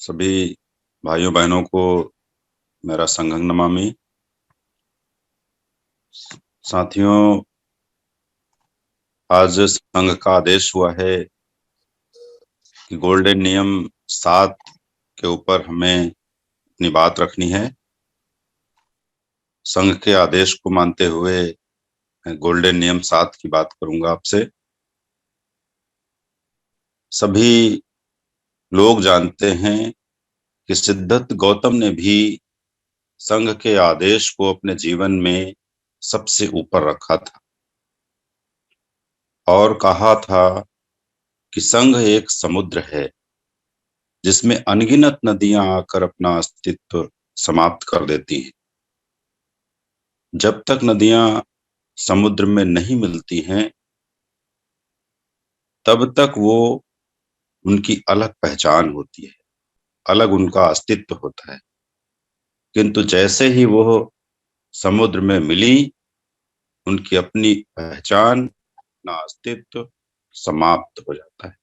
सभी भाइयों बहनों को मेरा संघं नमामि। साथियों, आज संघ का आदेश हुआ है कि गोल्डन नियम 7 के ऊपर हमें अपनी बात रखनी है। संघ के आदेश को मानते हुए मैं गोल्डन नियम 7 की बात करूंगा आपसे। सभी लोग जानते हैं कि सिद्धार्थ गौतम ने भी संघ के आदेश को अपने जीवन में सबसे ऊपर रखा था और कहा था कि संघ एक समुद्र है जिसमें अनगिनत नदियां आकर अपना अस्तित्व समाप्त कर देती हैं। जब तक नदियां समुद्र में नहीं मिलती हैं, तब तक वो उनकी अलग पहचान होती है, अलग उनका अस्तित्व होता है। किंतु जैसे ही वो समुद्र में मिली, उनकी अपनी पहचान, अपना अस्तित्व समाप्त हो जाता है।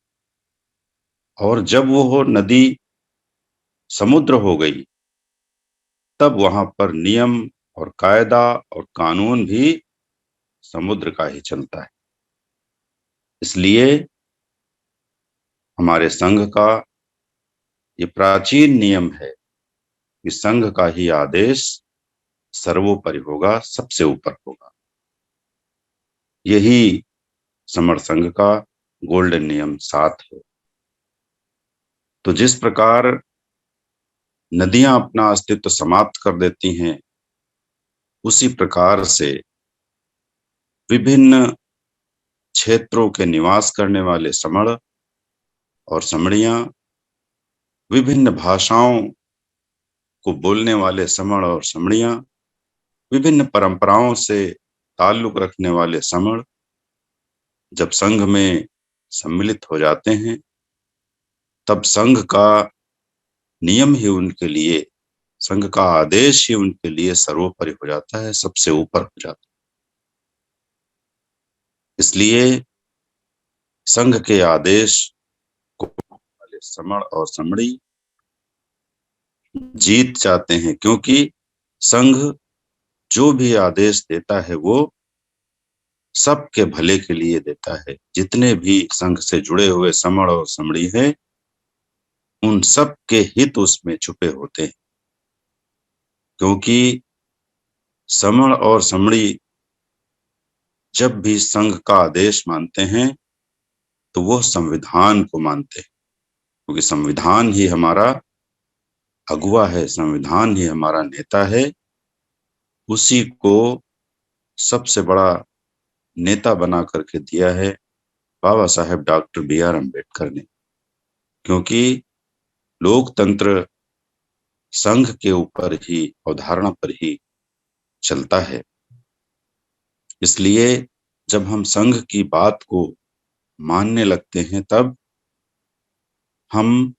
और जब वो नदी समुद्र हो गई, तब वहां पर नियम और कायदा और कानून भी समुद्र का ही चलता है। इसलिए हमारे संघ का ये प्राचीन नियम है कि संघ का ही आदेश सर्वोपरि होगा, सबसे ऊपर होगा। यही समर संघ का गोल्डन नियम 7 है। तो जिस प्रकार नदियां अपना अस्तित्व समाप्त कर देती हैं, उसी प्रकार से विभिन्न क्षेत्रों के निवास करने वाले समण और समणियां, विभिन्न भाषाओं को बोलने वाले समण और समणियां, विभिन्न परंपराओं से ताल्लुक रखने वाले समण जब संघ में सम्मिलित हो जाते हैं, तब संघ का नियम ही उनके लिए, संघ का आदेश ही उनके लिए सर्वोपरि हो जाता है, सबसे ऊपर हो जाता है। इसलिए संघ के आदेश को वाले समण और समणी जीत जाते हैं, क्योंकि संघ जो भी आदेश देता है वो सबके भले के लिए देता है। जितने भी संघ से जुड़े हुए समण और समणी हैं, उन सब के हित उसमें छुपे होते हैं, क्योंकि समण और समणी जब भी संघ का आदेश मानते हैं तो वो संविधान को मानते हैं, क्योंकि संविधान ही हमारा अगुवा है, संविधान ही हमारा नेता है। उसी को सबसे बड़ा नेता बना करके दिया है बाबा साहेब डॉक्टर B.R. अम्बेडकर ने, क्योंकि लोकतंत्र संघ के ऊपर ही, अवधारणा पर ही चलता है। इसलिए जब हम संघ की बात को मानने लगते हैं, तब हम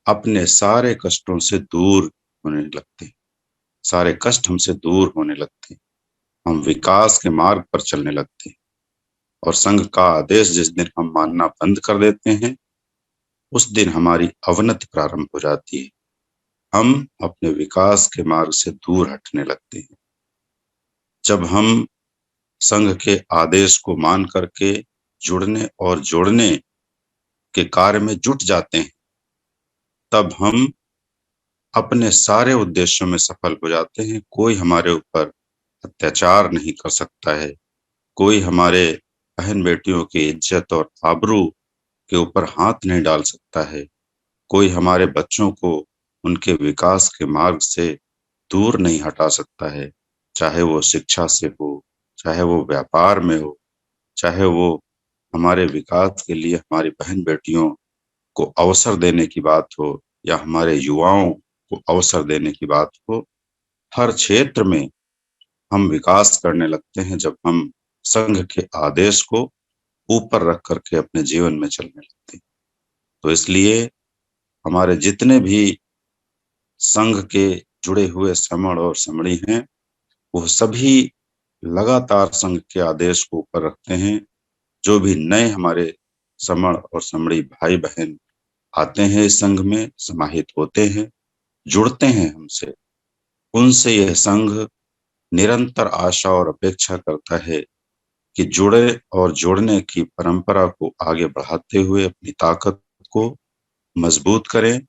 अपने सारे कष्टों से दूर होने लगते हैं, सारे कष्ट हमसे दूर होने लगते हैं, हम विकास के मार्ग पर चलने लगते हैं। और संघ का आदेश जिस दिन हम मानना बंद कर देते हैं, उस दिन हमारी अवनति प्रारंभ हो जाती है, हम अपने विकास के मार्ग से दूर हटने लगते हैं। जब हम संघ के आदेश को मान करके जुड़ने और जोड़ने के कार्य में जुट जाते हैं, तब हम अपने सारे उद्देश्यों में सफल हो जाते हैं। कोई हमारे ऊपर अत्याचार नहीं कर सकता है, कोई हमारे बहन बेटियों की इज्जत और आबरू के ऊपर हाथ नहीं डाल सकता है, कोई हमारे बच्चों को उनके विकास के मार्ग से दूर नहीं हटा सकता है। चाहे वो शिक्षा से हो, चाहे वो व्यापार में हो, चाहे वो हमारे विकास के लिए हमारी बहन बेटियों को अवसर देने की बात हो, या हमारे युवाओं को अवसर देने की बात हो, हर क्षेत्र में हम विकास करने लगते हैं जब हम संघ के आदेश को ऊपर रख करके अपने जीवन में चलने लगते हैं। तो इसलिए हमारे जितने भी संघ के जुड़े हुए समण और समणी हैं, वो सभी लगातार संघ के आदेश को ऊपर रखते हैं। जो भी नए हमारे समण और समणी भाई बहन आते हैं इस संघ में, समाहित होते हैं, जुड़ते हैं हमसे, उनसे यह संघ निरंतर आशा और अपेक्षा करता है कि जुड़े और जोड़ने की परंपरा को आगे बढ़ाते हुए अपनी ताकत को मजबूत करें,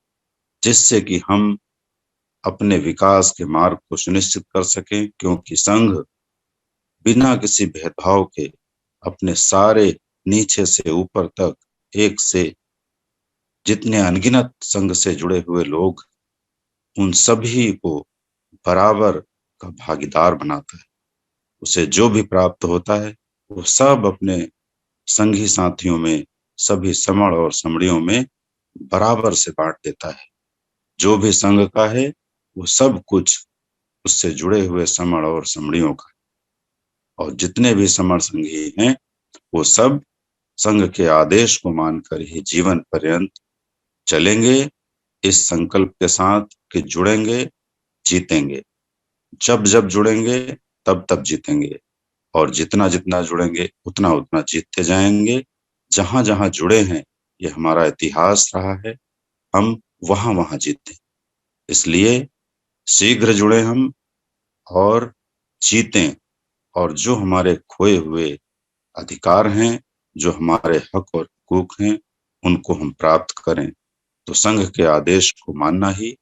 जिससे कि हम अपने विकास के मार्ग को सुनिश्चित कर सकें, क्योंकि संघ बिना किसी भेदभाव के अपने सारे नीचे से ऊपर तक एक से जितने अनगिनत संघ से जुड़े हुए लोग, उन सभी को बराबर का भागीदार बनाता है। उसे जो भी प्राप्त होता है वो सब अपने संगी साथियों में, सभी समण और समड़ियों में बराबर से बांट देता है। जो भी संघ का है वो सब कुछ उससे जुड़े हुए समण और समड़ियों का, और जितने भी समण संगी हैं वो सब संघ के आदेश को मानकर ही जीवन पर्यंत चलेंगे, इस संकल्प के साथ कि जुड़ेंगे, जीतेंगे। जब जब जुड़ेंगे तब तब जीतेंगे, और जितना जितना जुड़ेंगे उतना उतना जीतते जाएंगे। जहां जहां जुड़े हैं, ये हमारा इतिहास रहा है, हम वहां वहां जीते। इसलिए शीघ्र जुड़े हम और जीतें, और जो हमारे खोए हुए अधिकार हैं, जो हमारे हक और हुकूक हैं, उनको हम प्राप्त करें। तो संघ के आदेश को मानना ही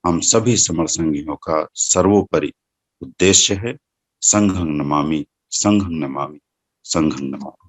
हम सभी समर संघियों का सर्वोपरि उद्देश्य है। संघं नमामि, संघं नमामि, संघं नमामि।